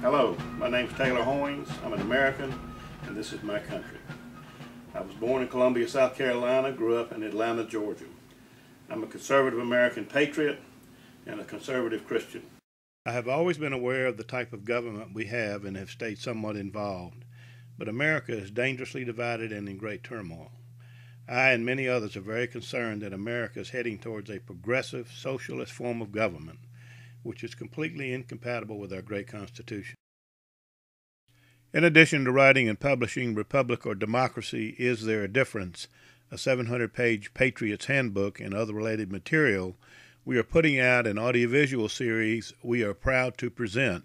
Hello, my name's Taylor Hoynes. I'm an American, and this is my country. I was born in Columbia, South Carolina, grew up in Atlanta, Georgia. I'm a conservative American patriot and a conservative Christian. I have always been aware of the type of government we have and have stayed somewhat involved, but America is dangerously divided and in great turmoil. I and many others are very concerned that America is heading towards a progressive, socialist form of government, which is completely incompatible with our great Constitution. In addition to writing and publishing Republic or Democracy, Is There a Difference?, a 700-page Patriot's Handbook, and other related material, we are putting out an audiovisual series we are proud to present,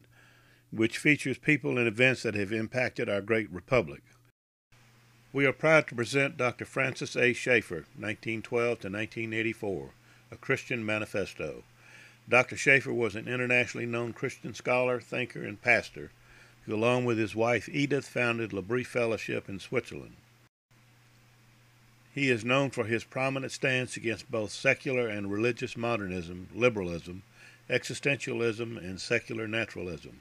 which features people and events that have impacted our great republic. We are proud to present Dr. Francis A. Schaeffer, 1912 to 1984, A Christian Manifesto. Dr. Schaeffer was an internationally known Christian scholar, thinker, and pastor, who along with his wife Edith founded Liberalism Fellowship in Switzerland. He is known for his prominent stance against both secular and religious modernism, liberalism, existentialism, and secular naturalism.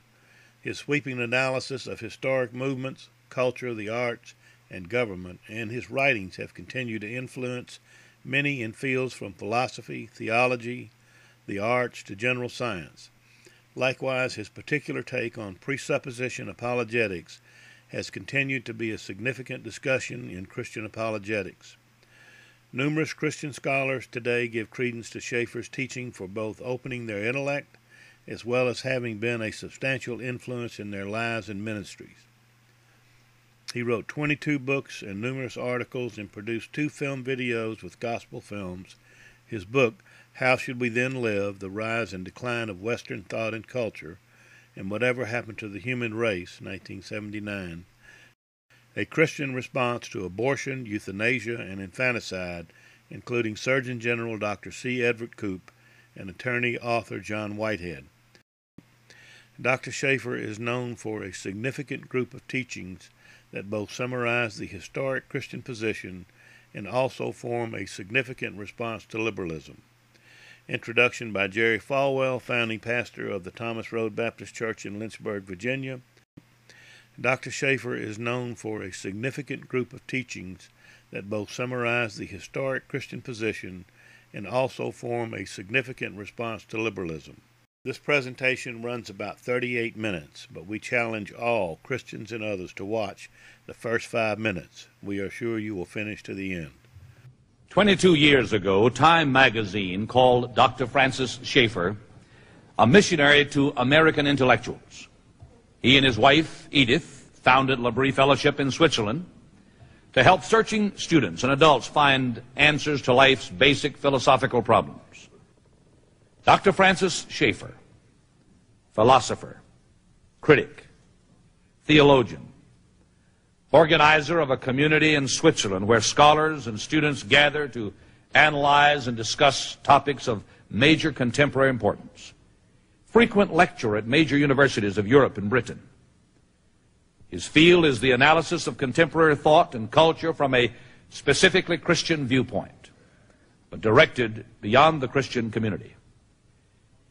His sweeping analysis of historic movements, culture, the arts, and government, and his writings have continued to influence many in fields from philosophy, theology, the arts, to general science. Likewise, his particular take on presupposition apologetics has continued to be a significant discussion in Christian apologetics. Numerous Christian scholars today give credence to Schaeffer's teaching for both opening their intellect as well as having been a substantial influence in their lives and ministries. He wrote 22 books and numerous articles and produced 2 film videos with gospel films. His book, How Should We Then Live? The Rise and Decline of Western Thought and Culture, and Whatever Happened to the Human Race, 1979, a Christian response to abortion, euthanasia, and infanticide, including Surgeon General Dr. C. Edward Koop and attorney author John Whitehead. Dr. Schaeffer is known for a significant group of teachings that both summarize the historic Christian position and also form a significant response to liberalism. Introduction by Jerry Falwell, founding pastor of the Thomas Road Baptist Church in Lynchburg, Virginia. Dr. Schaeffer is known for a significant group of teachings that both summarize the historic Christian position and also form a significant response to liberalism. This presentation runs about 38 minutes, but we challenge all, Christians and others, to watch the first 5 minutes. We are sure you will finish to the end. 22 years ago, Time magazine called Dr. Francis Schaeffer a missionary to American intellectuals. He and his wife, Edith, founded Liberalism Fellowship in Switzerland to help searching students and adults find answers to life's basic philosophical problems. Dr. Francis Schaeffer, philosopher, critic, theologian, organizer of a community in Switzerland where scholars and students gather to analyze and discuss topics of major contemporary importance. Frequent lecturer at major universities of Europe and Britain. His field is the analysis of contemporary thought and culture from a specifically Christian viewpoint, but directed beyond the Christian community.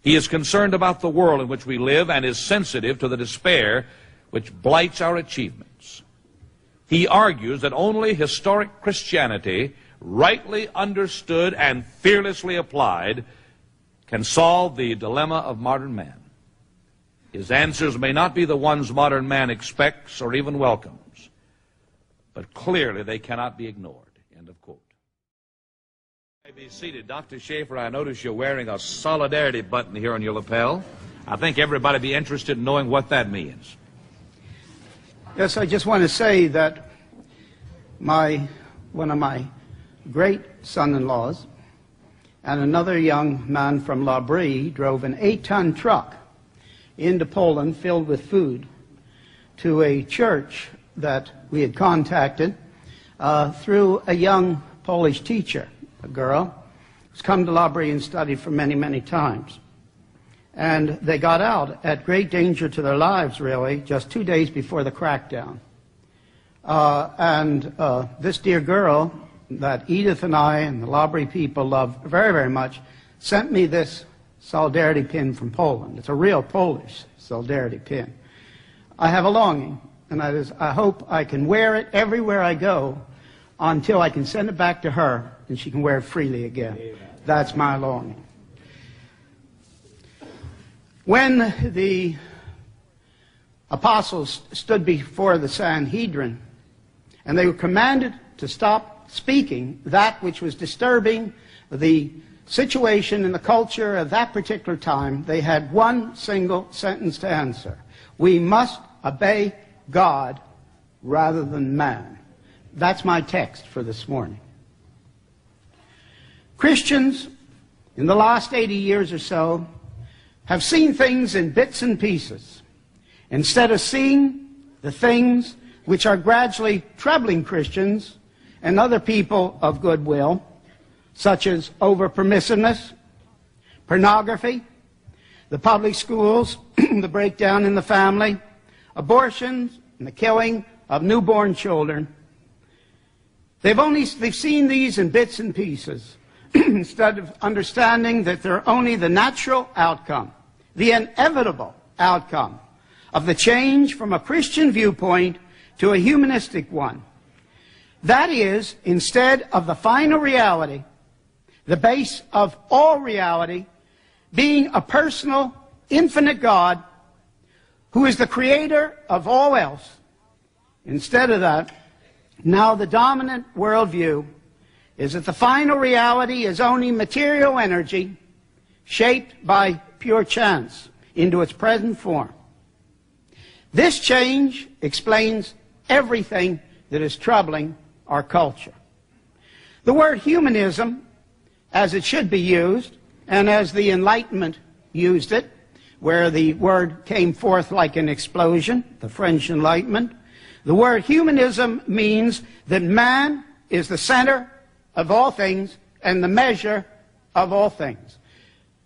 He is concerned about the world in which we live and is sensitive to the despair which blights our achievements. He argues that only historic Christianity, rightly understood and fearlessly applied, can solve the dilemma of modern man. His answers may not be the ones modern man expects or even welcomes, but clearly they cannot be ignored. End of quote. You may be seated. Dr. Schaeffer, I notice you're wearing a solidarity button here on your lapel. I think everybody would be interested in knowing what that means. Yes, I just want to say that one of my great son-in-laws and another young man from La Brie drove an 8-ton truck into Poland filled with food to a church that we had contacted through a young Polish teacher, a girl who's come to La Brie and studied for many, many times. And they got out at great danger to their lives, really, just 2 days before the crackdown. This dear girl that Edith and I and the La Brie people love very, very much sent me this solidarity pin from Poland. It's a real Polish solidarity pin. I have a longing, and that is, I hope I can wear it everywhere I go until I can send it back to her and she can wear it freely again. Amen. That's my longing. When the apostles stood before the Sanhedrin and they were commanded to stop speaking that which was disturbing the situation in the culture of that particular time, they had one single sentence to answer. We must obey God rather than man. That's my text for this morning. Christians in the last 80 years or so have seen things in bits and pieces instead of seeing the things which are gradually troubling Christians and other people of goodwill, such as over-permissiveness, pornography, the public schools, the breakdown in the family, abortions, and the killing of newborn children. They've seen these in bits and pieces instead of understanding that they're only the natural outcome, the inevitable outcome of the change from a Christian viewpoint to a humanistic one. That is, instead of the final reality, the base of all reality, being a personal, infinite God who is the creator of all else, instead of that, now the dominant worldview is that the final reality is only material energy shaped by pure chance into its present form. This change explains everything that is troubling our culture. The word humanism, as it should be used, and as the Enlightenment used it, where the word came forth like an explosion, the French Enlightenment, the word humanism means that man is the center of all things and the measure of all things.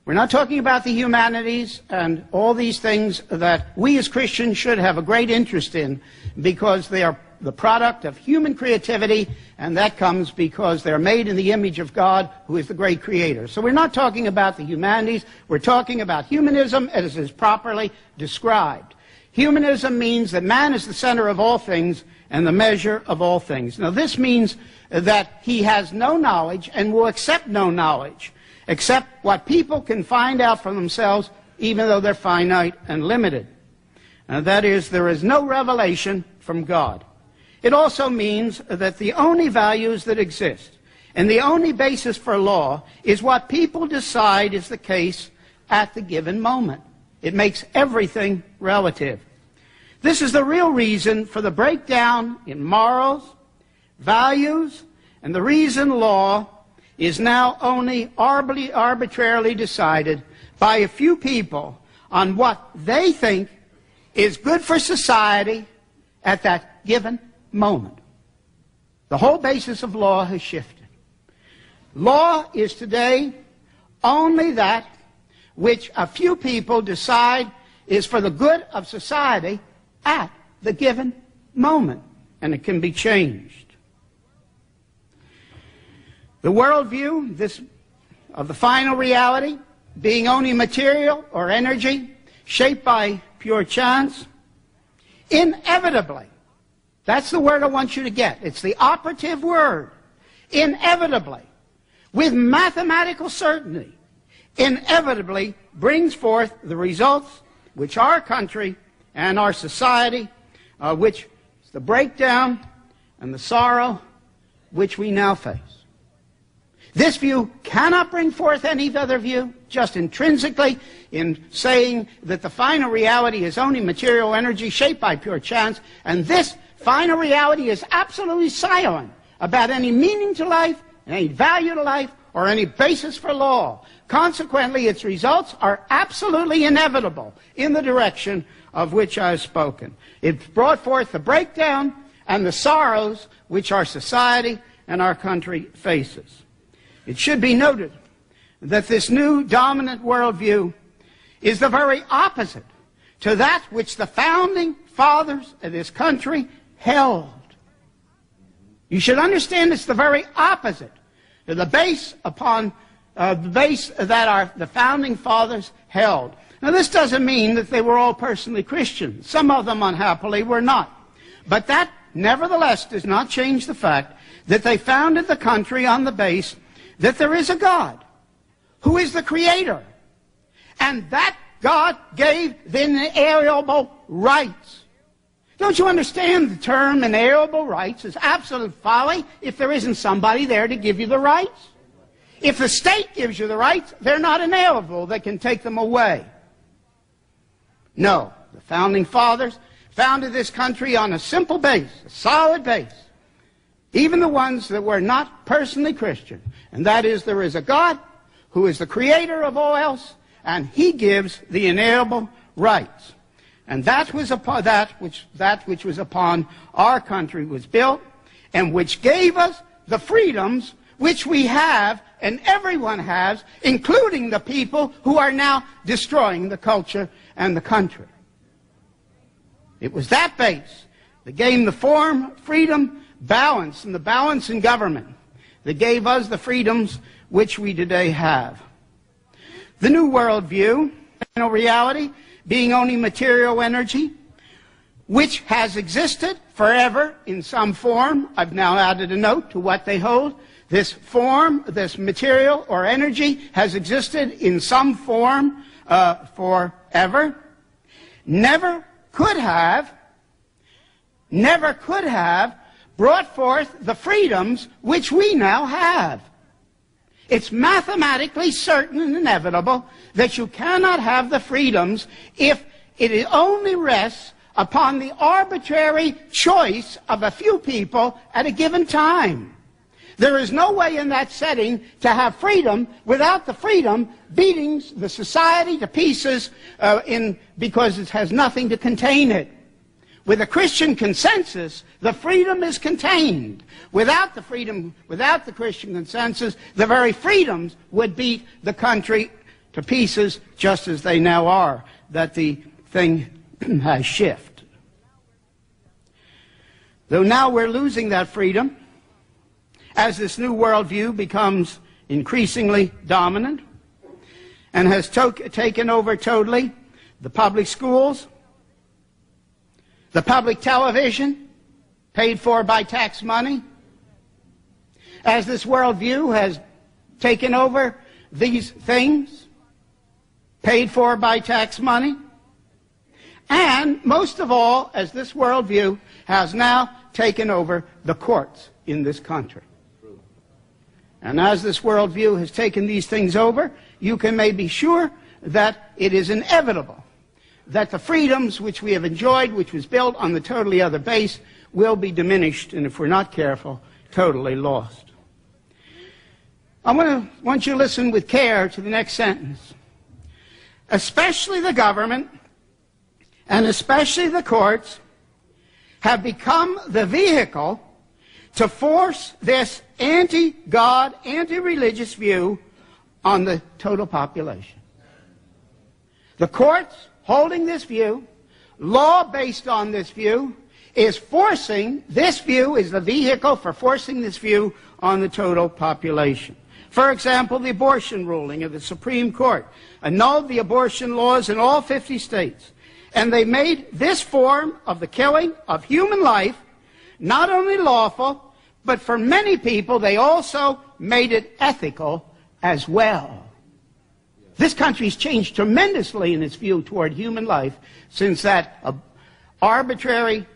We're not talking about the humanities and all these things that we as Christians should have a great interest in because they are the product of human creativity, and that comes because they're made in the image of God, who is the great creator. So we're not talking about the humanities, we're talking about humanism as is properly described. Humanism means that man is the center of all things and the measure of all things. Now this means that he has no knowledge and will accept no knowledge, except what people can find out for themselves, even though they're finite and limited. That is, there is no revelation from God. It also means that the only values that exist and the only basis for law is what people decide is the case at the given moment. It makes everything relative. This is the real reason for the breakdown in morals, values, and the reason law is now only arbitrarily decided by a few people on what they think is good for society at that given moment. The whole basis of law has shifted. Law is today only that which a few people decide is for the good of society at the given moment, and it can be changed. The worldview of the final reality being only material or energy shaped by pure chance, inevitably, that's the word I want you to get. It's the operative word. Inevitably, with mathematical certainty, inevitably brings forth the results which our country and our society, which is the breakdown and the sorrow which we now face. This view cannot bring forth any other view, just intrinsically in saying that the final reality is only material energy shaped by pure chance, and this final reality is absolutely silent about any meaning to life, any value to life, or any basis for law. Consequently, its results are absolutely inevitable in the direction of which I have spoken. It brought forth the breakdown and the sorrows which our society and our country faces. It should be noted that this new dominant worldview is the very opposite to that which the founding fathers of this country held. You should understand it's the very opposite to the base upon the base that the founding fathers held. Now, this doesn't mean that they were all personally Christian. Some of them, unhappily, were not. But that, nevertheless, does not change the fact that they founded the country on the base that there is a God who is the Creator. And that God gave the inalienable rights. Don't you understand the term inalienable rights is absolute folly if there isn't somebody there to give you the rights? If the state gives you the rights, they're not inalienable. They can take them away. No, the founding fathers founded this country on a simple base, a solid base. Even the ones that were not personally Christian. And that is, there is a God who is the creator of all else, and he gives the inalienable rights. And that was upon that which was upon our country was built, and which gave us the freedoms which we have and everyone has, including the people who are now destroying the culture and the country. It was that base that gave the form, freedom, balance, and the balance in government that gave us the freedoms which we today have. The new world view, reality, being only material energy, which has existed forever in some form. I've now added a note to what they hold. This form, this material or energy has existed in some form forever. Never could have brought forth the freedoms which we now have. It's mathematically certain and inevitable that you cannot have the freedoms if it only rests upon the arbitrary choice of a few people at a given time. There is no way in that setting to have freedom without the freedom beating the society to pieces because it has nothing to contain it. With a Christian consensus, the freedom is contained. Without the freedom, without the Christian consensus, the very freedoms would beat the country to pieces just as they now are, that the thing has shifted. Though now we're losing that freedom, as this new worldview becomes increasingly dominant and has taken over totally the public schools, the public television, paid for by tax money, as this worldview has taken over these things, paid for by tax money, and most of all, as this worldview has now taken over the courts in this country. And as this worldview has taken these things over, you can maybe be sure that it is inevitable that the freedoms which we have enjoyed, which was built on the totally other base, will be diminished, and if we're not careful, totally lost. I want you to listen with care to the next sentence. Especially the government, and especially the courts, have become the vehicle to force this anti-God, anti-religious view on the total population. The courts holding this view, law based on this view, is forcing this view, is the vehicle for forcing this view on the total population. For example, the abortion ruling of the Supreme Court annulled the abortion laws in all 50 states. And they made this form of the killing of human life not only lawful, but for many people they also made it ethical as well. This country's changed tremendously in its view toward human life since that arbitrary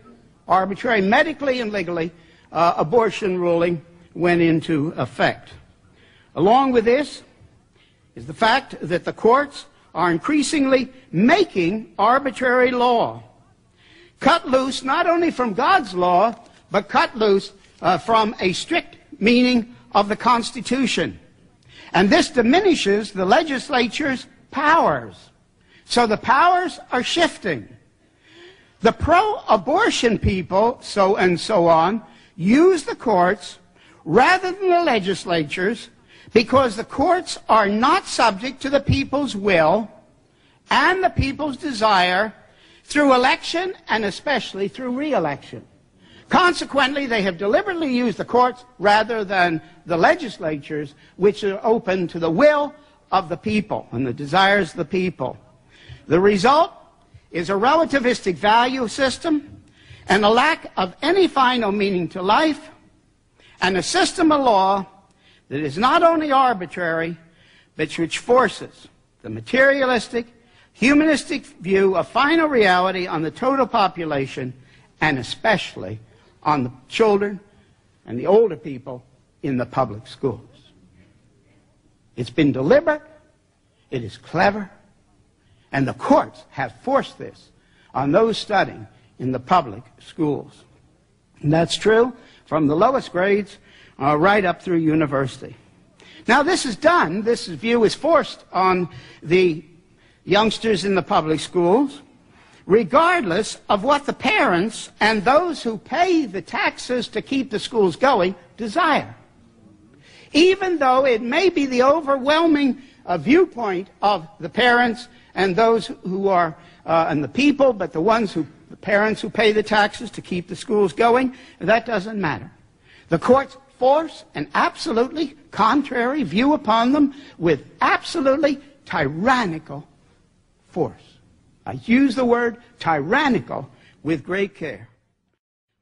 medically and legally abortion ruling went into effect. Along with this is the fact that the courts are increasingly making arbitrary law, cut loose not only from God's law, but cut loose from a strict meaning of the Constitution. And this diminishes the legislature's powers. So the powers are shifting. The pro-abortion people, so on, use the courts rather than the legislatures because the courts are not subject to the people's will and the people's desire through election and especially through re-election. Consequently, they have deliberately used the courts rather than the legislatures, which are open to the will of the people and the desires of the people. The result is a relativistic value system and a lack of any final meaning to life, and a system of law that is not only arbitrary, but which forces the materialistic, humanistic view of final reality on the total population, and especially on the children and the older people in the public schools. It's been deliberate, it is clever, and the courts have forced this on those studying in the public schools. And that's true from the lowest grades right up through university. Now this view is forced on the youngsters in the public schools, regardless of what the parents and those who pay the taxes to keep the schools going desire. Even though it may be the overwhelming viewpoint of the parents and those who are, and the people, but the parents who pay the taxes to keep the schools going, that doesn't matter. The courts force an absolutely contrary view upon them with absolutely tyrannical force. I use the word tyrannical with great care.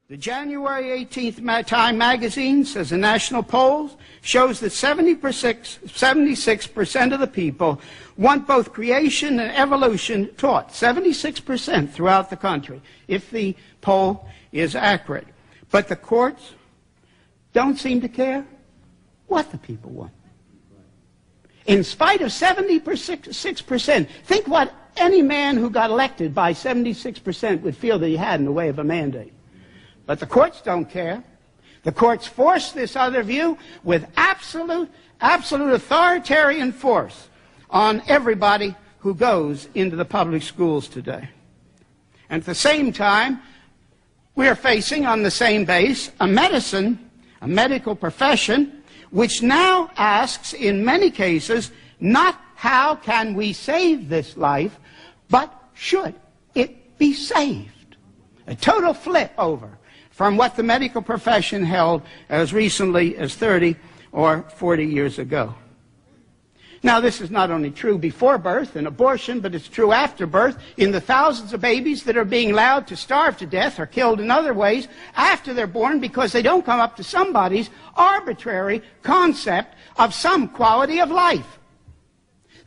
The January 18th Time magazine says the national polls shows that 76% of the people want both creation and evolution taught. 76% throughout the country, if the poll is accurate. But the courts don't seem to care what the people want. In spite of 76%, think what any man who got elected by 76% would feel that he had in the way of a mandate. But the courts don't care. The courts force this other view with absolute authoritarian force on everybody who goes into the public schools today. And at the same time, we are facing on the same base a medical profession, which now asks in many cases not how can we save this life, but should it be saved? A total flip over from what the medical profession held as recently as 30 or 40 years ago. Now, this is not only true before birth and abortion, but it's true after birth in the thousands of babies that are being allowed to starve to death or killed in other ways after they're born because they don't come up to somebody's arbitrary concept of some quality of life.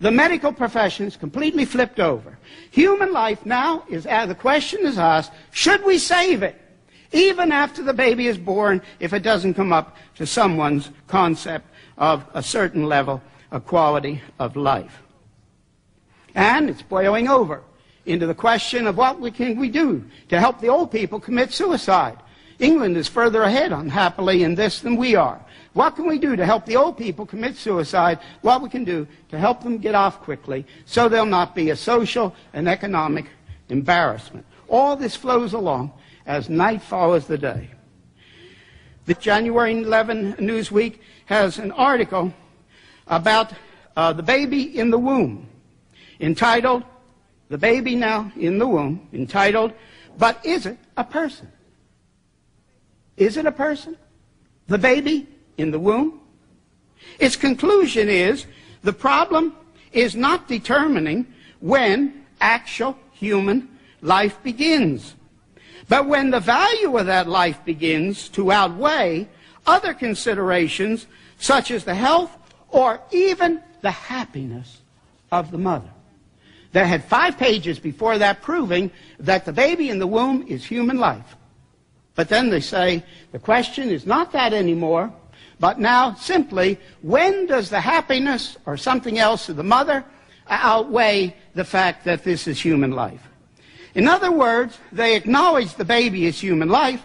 The medical profession is completely flipped over. Human life now the question is asked, should we save it? Even after the baby is born, if it doesn't come up to someone's concept of a certain level of quality of life. And it's boiling over into the question of what can we do to help the old people commit suicide. England is further ahead, unhappily, in this than we are. What can we do to help the old people commit suicide? What we can do to help them get off quickly so they'll not be a social and economic embarrassment. All this flows along as night follows the day. The January 11 Newsweek has an article about the baby in the womb, entitled, the baby now in the womb, entitled, but is it a person? Is it a person? The baby in the womb? Its conclusion is the problem is not determining when actual human life begins, but when the value of that life begins to outweigh other considerations such as the health or even the happiness of the mother. They had 5 pages before that proving that the baby in the womb is human life. But then they say the question is not that anymore, but now simply when does the happiness or something else of the mother outweigh the fact that this is human life? In other words, they acknowledge the baby is human life,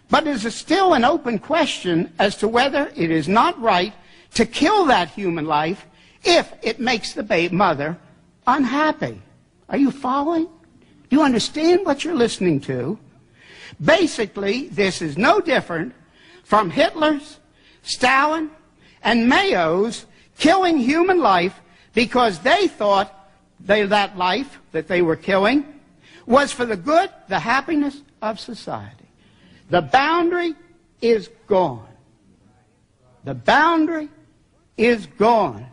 but it is still an open question as to whether it is not right to kill that human life if it makes the mother unhappy. Are you following? Do you understand what you're listening to? Basically, this is no different from Hitler's, Stalin, and Mao's killing human life because they thought that life that they were killing was for the good, the happiness of society. The boundary is gone. The boundary is gone.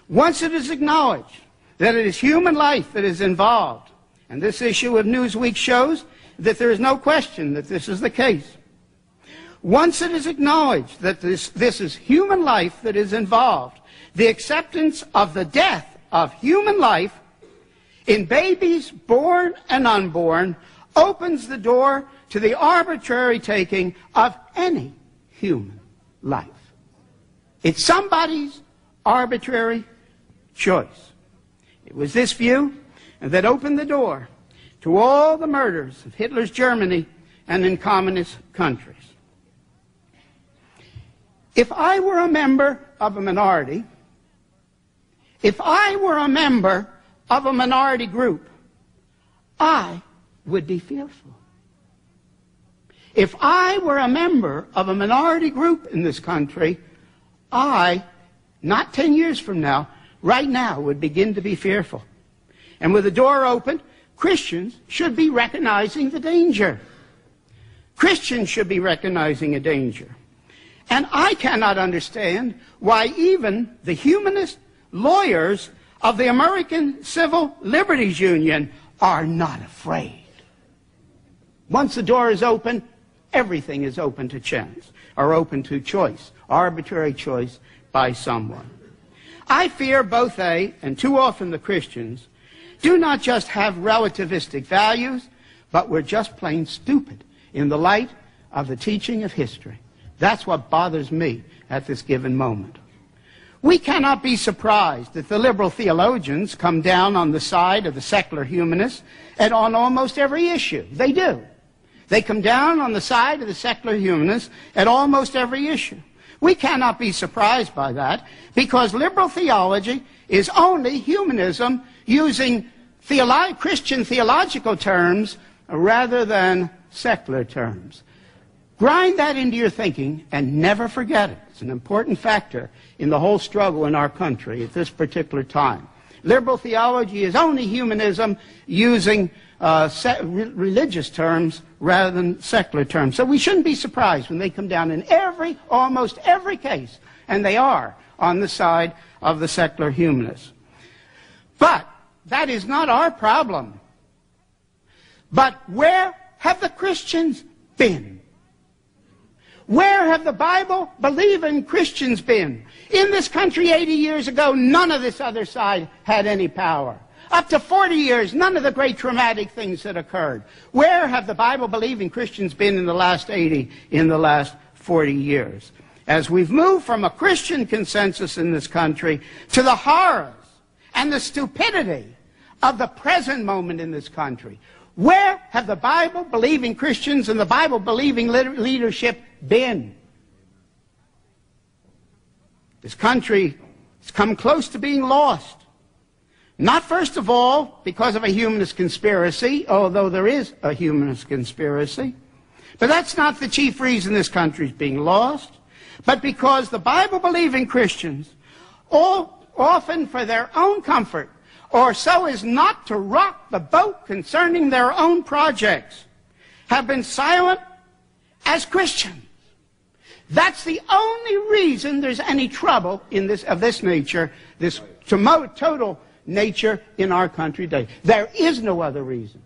Once it is acknowledged that it is human life that is involved. And this issue of Newsweek shows that there is no question that this is the case. Once it is acknowledged that this is human life that is involved, the acceptance of the death of human life in babies born and unborn opens the door to the arbitrary taking of any human life. It's somebody's arbitrary choice. It was this view that opened the door to all the murders of Hitler's Germany and in communist countries. If I were a member of a minority, if I were a member of a minority group, I would be fearful. If I were a member of a minority group in this country, I, not 10 years from now, right now, would begin to be fearful. And with the door open, Christians should be recognizing the danger. Christians should be recognizing a danger. And I cannot understand why even the humanist lawyers of the American Civil Liberties Union are not afraid. Once the door is open, everything is open to chance, or open to choice, arbitrary choice by someone. I fear both they, and too often the Christians, do not just have relativistic values, but we're just plain stupid in the light of the teaching of history. That's what bothers me at this given moment. We cannot be surprised that the liberal theologians come down on the side of the secular humanists and on almost every issue. They do. They come down on the side of the secular humanists at almost every issue. We cannot be surprised by that because liberal theology is only humanism using Christian theological terms rather than secular terms. Grind that into your thinking and never forget it. It's an important factor in the whole struggle in our country at this particular time. Liberal theology is only humanism using religious terms rather than secular terms. So we shouldn't be surprised when they come down in almost every case, and they are on the side of the secular humanists. But that is not our problem. But where have the Christians been? Where have the Bible-believing Christians been? In this country 80 years ago, none of this other side had any power. Up to 40 years, none of the great traumatic things that occurred. Where have the Bible-believing Christians been in the last 40 years? As we've moved from a Christian consensus in this country to the horrors and the stupidity of the present moment in this country, where have the Bible-believing Christians and the Bible-believing leadership been? This country has come close to being lost. Not first of all because of a humanist conspiracy, although there is a humanist conspiracy. But that's not the chief reason this country is being lost. But because the Bible-believing Christians, often for their own comfort, or so as not to rock the boat concerning their own projects, have been silent as Christians. That's the only reason there's any trouble of this nature, this total nature in our country today. There is no other reason.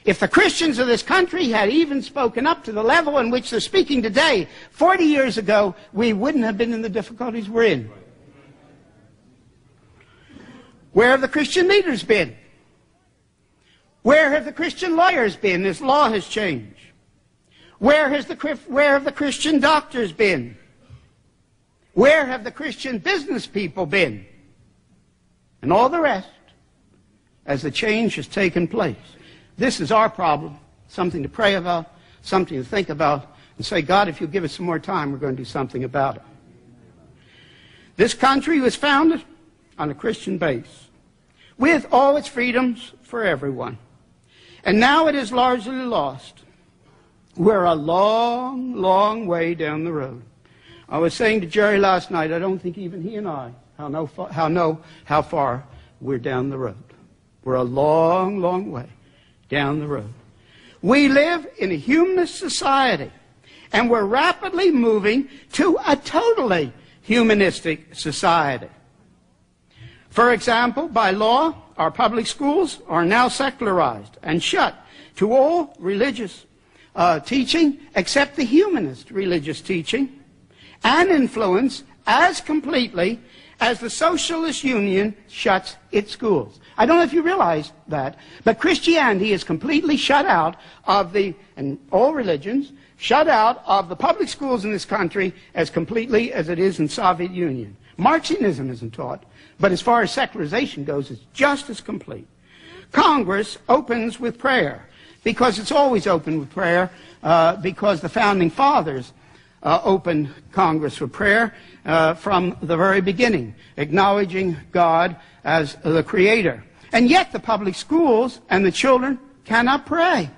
If the Christians of this country had even spoken up to the level in which they're speaking today, 40 years ago, we wouldn't have been in the difficulties we're in. Where have the Christian leaders been? Where have the Christian lawyers been as law has changed? Where have the Christian doctors been? Where have the Christian business people been? And all the rest as the change has taken place. This is our problem, something to pray about, something to think about, and say, God, if you'll give us some more time, we're going to do something about it. This country was founded on a Christian base, with all its freedoms for everyone. And now it is largely lost. We're a long, long way down the road. I was saying to Jerry last night, I don't think even he and I know how far we're down the road. We're a long, long way down the road. We live in a humanist society, and we're rapidly moving to a totally humanistic society. For example, by law, our public schools are now secularized and shut to all religious teaching except the humanist religious teaching, and influence as completely as the Socialist Union shuts its schools. I don't know if you realize that, but Christianity is completely shut out of and all religions, shut out of the public schools in this country as completely as it is in Soviet Union. Marxism isn't taught, but as far as secularization goes, it's just as complete. Congress opens with prayer, because it's always open with prayer, because the Founding Fathers opened Congress with prayer from the very beginning, acknowledging God as the Creator. And yet the public schools and the children cannot pray.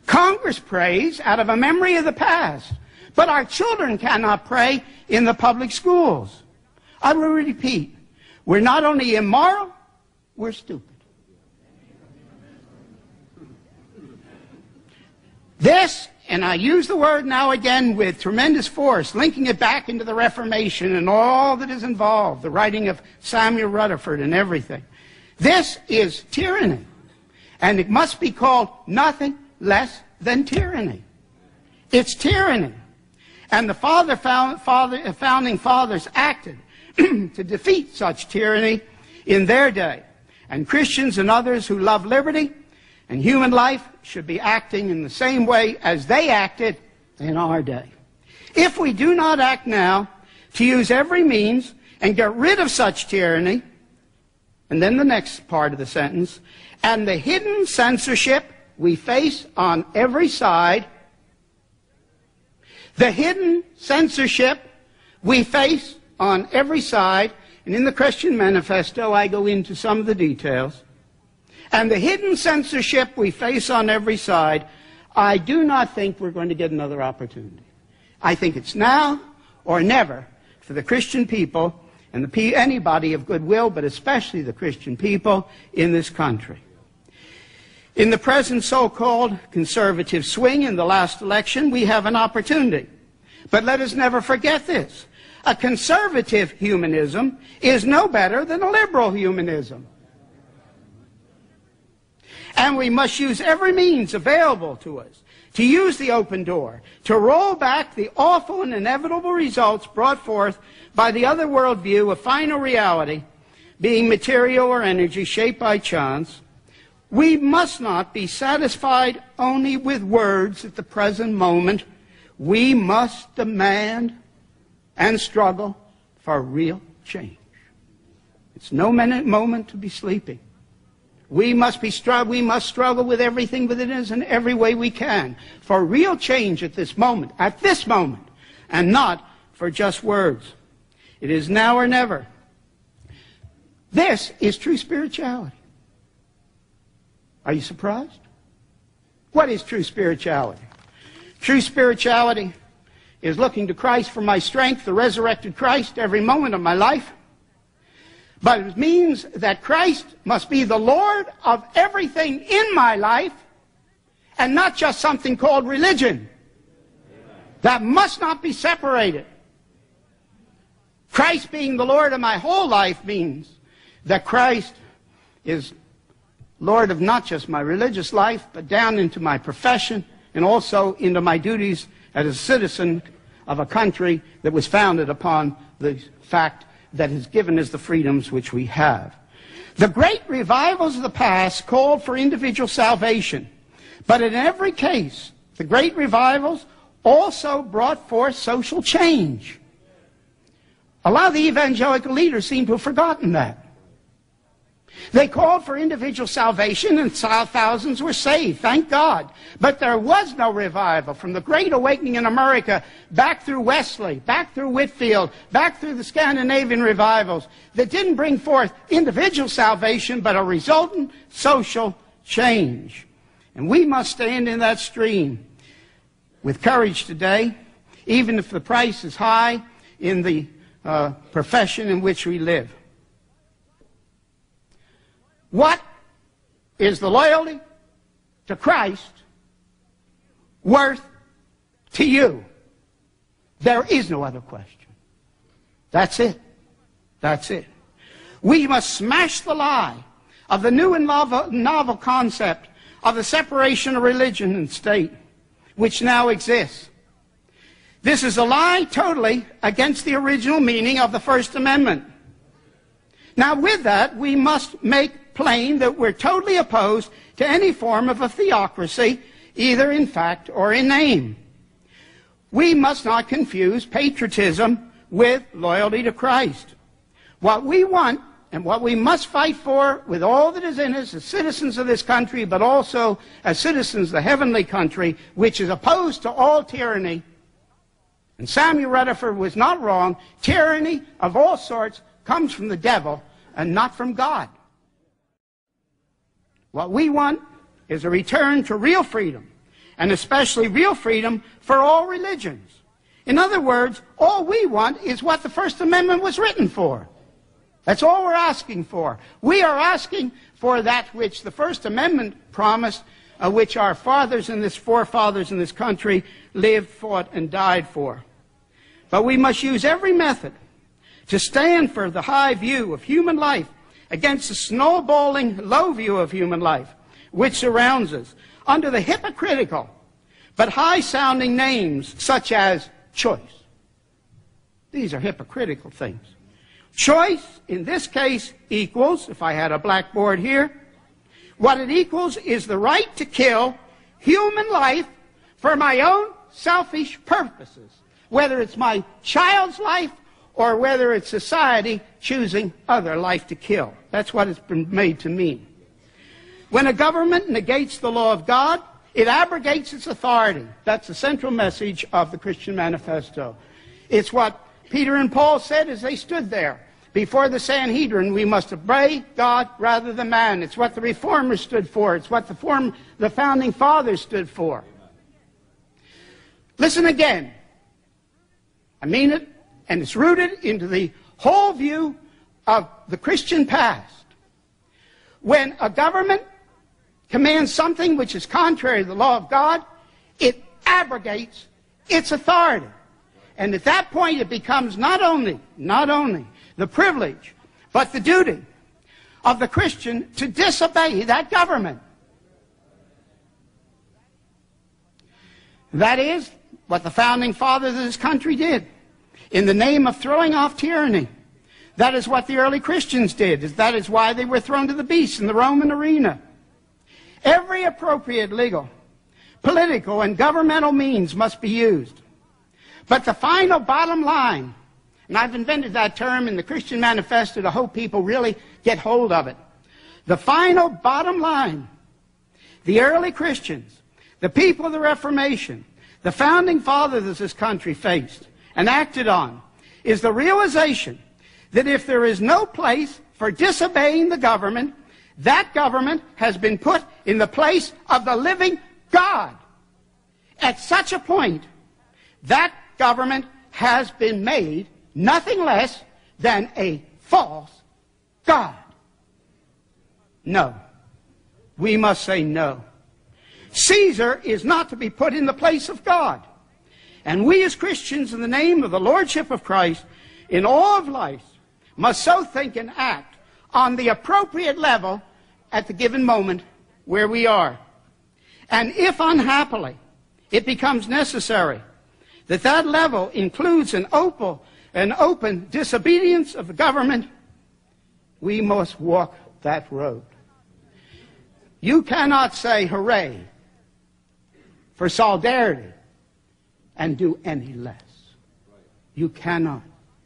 Congress prays out of a memory of the past, but our children cannot pray in the public schools. I will repeat, we're not only immoral, we're stupid. This, and I use the word now again with tremendous force, linking it back into the Reformation and all that is involved, the writing of Samuel Rutherford and everything. This is tyranny, and it must be called nothing less than tyranny. It's tyranny. And the Founding Fathers acted to defeat such tyranny in their day. And Christians and others who love liberty and human life should be acting in the same way as they acted in our day. If we do not act now to use every means and get rid of such tyranny, and then the next part of the sentence, and the hidden censorship we face on every side, the hidden censorship we face on every side, and in the Christian Manifesto I go into some of the details, and the hidden censorship we face on every side, I do not think we're going to get another opportunity. I think it's now or never for the Christian people and anybody of goodwill, but especially the Christian people in this country. In the present so-called conservative swing in the last election, we have an opportunity. But let us never forget this. A conservative humanism is no better than a liberal humanism. And we must use every means available to us to use the open door, to roll back the awful and inevitable results brought forth by the other worldview of final reality, being material or energy shaped by chance. We must not be satisfied only with words at the present moment. We must demand and struggle for real change. It's no moment to be sleeping. We must struggle with everything within us in every way we can for real change at this moment, and not for just words. It is now or never. This is true spirituality. Are you surprised? What is true spirituality? True spirituality is looking to Christ for my strength, the resurrected Christ, every moment of my life. But it means that Christ must be the Lord of everything in my life and not just something called religion. That must not be separated. Christ being the Lord of my whole life means that Christ is Lord of not just my religious life, but down into my profession and also into my duties as a citizen of a country that was founded upon the fact that has given us the freedoms which we have. The great revivals of the past called for individual salvation, but in every case, the great revivals also brought forth social change. A lot of the evangelical leaders seem to have forgotten that. They called for individual salvation and thousands were saved, thank God. But there was no revival from the Great Awakening in America back through Wesley, back through Whitefield, back through the Scandinavian revivals that didn't bring forth individual salvation but a resultant social change. And we must stand in that stream with courage today, even if the price is high in the profession in which we live. What is the loyalty to Christ worth to you? There is no other question. That's it. That's it. We must smash the lie of the new and novel concept of the separation of religion and state, which now exists. This is a lie totally against the original meaning of the First Amendment. Now, with that, we must make plain that we're totally opposed to any form of a theocracy, either in fact or in name. We must not confuse patriotism with loyalty to Christ. What we want and what we must fight for with all that is in us as citizens of this country, but also as citizens of the heavenly country, which is opposed to all tyranny. And Samuel Rutherford was not wrong. Tyranny of all sorts comes from the devil and not from God. What we want is a return to real freedom, and especially real freedom for all religions. In other words, all we want is what the First Amendment was written for. That's all we're asking for. We are asking for that which the First Amendment promised, which our forefathers in this country lived, fought, and died for. But we must use every method to stand for the high view of human life against the snowballing low view of human life which surrounds us, under the hypocritical but high-sounding names such as choice. These are hypocritical things. Choice, in this case, equals, if I had a blackboard here, what it equals is the right to kill human life for my own selfish purposes, whether it's my child's life or whether it's society choosing other life to kill. That's what it's been made to mean. When a government negates the law of God, it abrogates its authority. That's the central message of the Christian Manifesto. It's what Peter and Paul said as they stood there before the Sanhedrin. We must obey God rather than man. It's what the Reformers stood for. It's what the Founding Fathers stood for. Listen again. I mean it, and it's rooted into the whole view of the Christian past. When a government commands something which is contrary to the law of God, it abrogates its authority. And at that point it becomes not only the privilege, but the duty of the Christian to disobey that government. That is what the Founding Fathers of this country did in the name of throwing off tyranny. That is what the early Christians did. That is why they were thrown to the beast in the Roman arena. Every appropriate legal, political, and governmental means must be used. But the final bottom line, and I've invented that term in the Christian Manifesto to hope people really get hold of it. The final bottom line, the early Christians, the people of the Reformation, the Founding Fathers of this country faced and acted on, is the realization that if there is no place for disobeying the government, that government has been put in the place of the living God. At such a point, that government has been made nothing less than a false God. No. We must say no. Caesar is not to be put in the place of God. And we as Christians, in the name of the Lordship of Christ, in all of life, must so think and act on the appropriate level at the given moment where we are. And if unhappily it becomes necessary that that level includes an open disobedience of the government, we must walk that road. You cannot say hooray for solidarity and do any less. You cannot.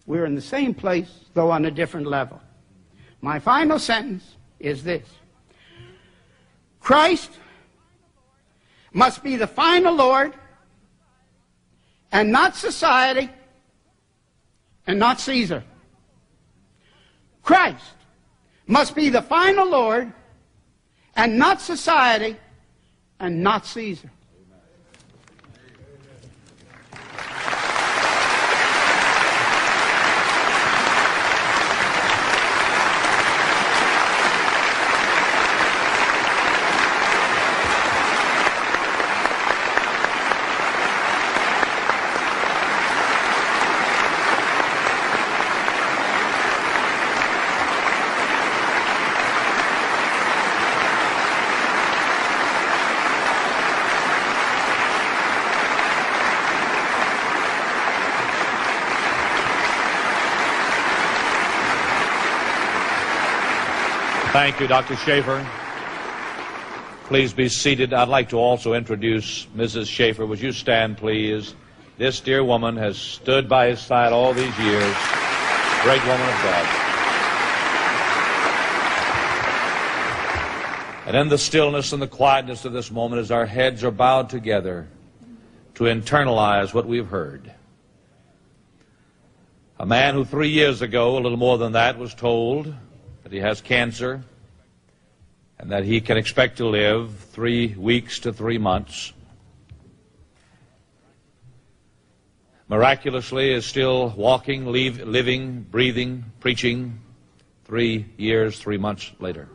We're in the same place, though on a different level. My final sentence is this. Christ must be the final Lord, and not society, and not Caesar. Christ must be the final Lord, and not society, and not Caesar. Thank you, Dr. Schaeffer. Please be seated. I'd like to also introduce Mrs. Schaeffer. Would you stand, please? This dear woman has stood by his side all these years. Great woman of God. And in the stillness and the quietness of this moment, as our heads are bowed together to internalize what we've heard, a man who 3 years ago, a little more than that, was told that he has cancer and that he can expect to live 3 weeks to 3 months, miraculously is still walking, living, breathing, preaching 3 years, 3 months later.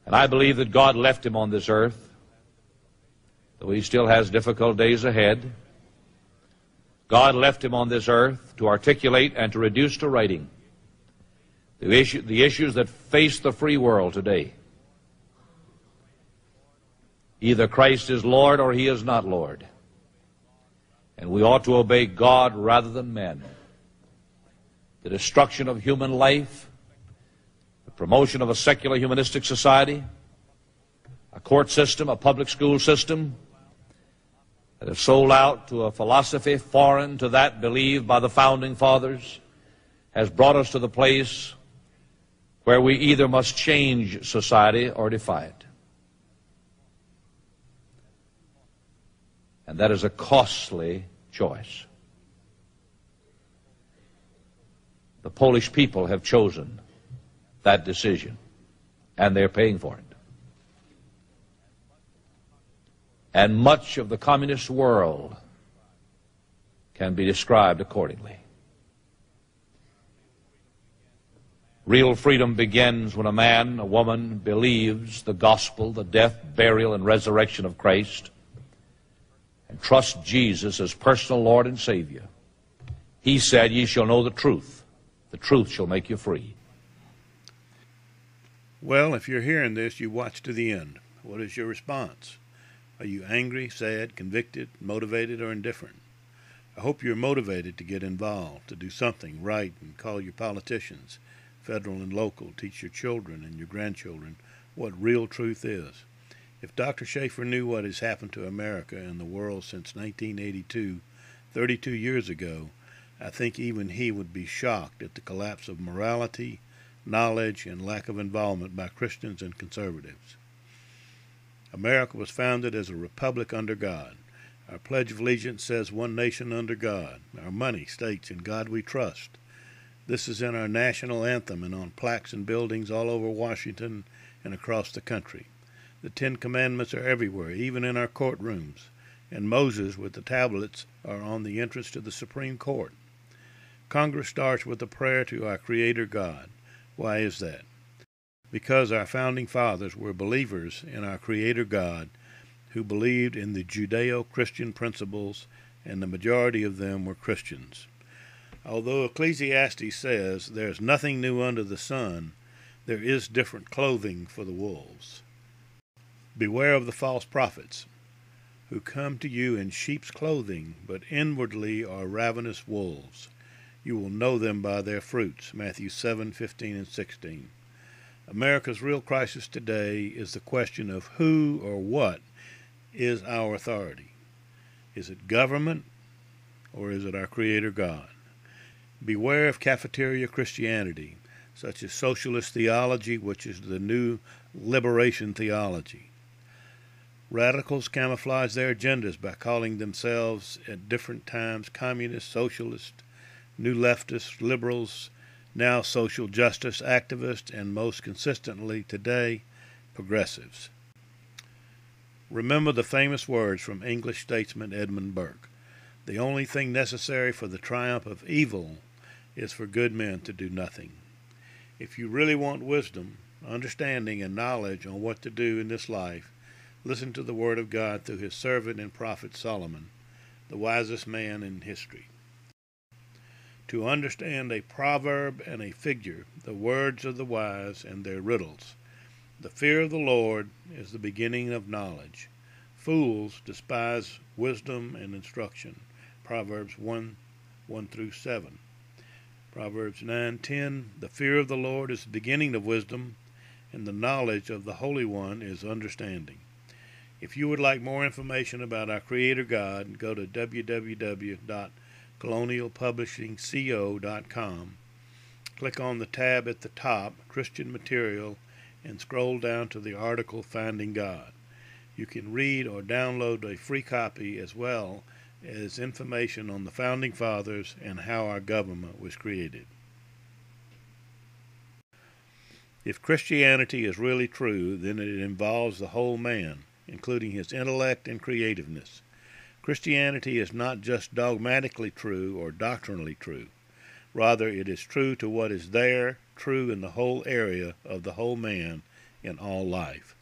And I believe that God left him on this earth, though he still has difficult days ahead. God left him on this earth to articulate and to reduce to writing the issues that face the free world today. Either Christ is Lord or he is not Lord. And we ought to obey God rather than men. The destruction of human life, the promotion of a secular humanistic society, a court system, a public school system that have sold out to a philosophy foreign to that believed by the founding fathers, has brought us to the place where we either must change society or defy it. And that is a costly choice. The Polish people have chosen that decision, and they're paying for it. And much of the communist world can be described accordingly. Real freedom begins when a man, a woman, believes the gospel, the death, burial, and resurrection of Christ, and trusts Jesus as personal Lord and Savior. He said, "Ye shall know the truth. The truth shall make you free." Well, if you're hearing this, you watch to the end. What is your response? Are you angry, sad, convicted, motivated, or indifferent? I hope you're motivated to get involved, to do something right, and call your politicians, federal and local, teach your children and your grandchildren what real truth is. If Dr. Schaeffer knew what has happened to America and the world since 1982, 32 years ago, I think even he would be shocked at the collapse of morality, knowledge, and lack of involvement by Christians and conservatives. America was founded as a republic under God. Our Pledge of Allegiance says one nation under God. Our money states, "In God we trust." This is in our national anthem and on plaques and buildings all over Washington and across the country. The 10 Commandments are everywhere, even in our courtrooms, and Moses with the tablets are on the entrance to the Supreme Court. Congress starts with a prayer to our Creator God. Why is that? Because our founding fathers were believers in our Creator God, who believed in the Judeo-Christian principles, and the majority of them were Christians. Although Ecclesiastes says there's nothing new under the sun, there is different clothing for the wolves. Beware of the false prophets, who come to you in sheep's clothing, but inwardly are ravenous wolves. You will know them by their fruits. Matthew 7:15 and 16. America's real crisis today is the question of who or what is our authority. Is it government or is it our Creator God? Beware of cafeteria Christianity, such as socialist theology, which is the new liberation theology. Radicals camouflage their agendas by calling themselves at different times communist, socialist, new leftists, liberals, now social justice activists, and most consistently today, progressives. Remember the famous words from English statesman Edmund Burke. The only thing necessary for the triumph of evil is for good men to do nothing. If you really want wisdom, understanding, and knowledge on what to do in this life, listen to the Word of God through his servant and prophet Solomon, the wisest man in history. To understand a proverb and a figure, the words of the wise and their riddles. The fear of the Lord is the beginning of knowledge. Fools despise wisdom and instruction. Proverbs 1:1-7. Proverbs 9:10, the fear of the Lord is the beginning of wisdom, and the knowledge of the Holy One is understanding. If you would like more information about our Creator God, go to www.colonialpublishingco.com. Click on the tab at the top, Christian Material, and scroll down to the article Finding God. You can read or download a free copy as well as information on the Founding Fathers and how our government was created. If Christianity is really true, then it involves the whole man, including his intellect and creativeness. Christianity is not just dogmatically true or doctrinally true. Rather, it is true to what is there, true in the whole area of the whole man in all life.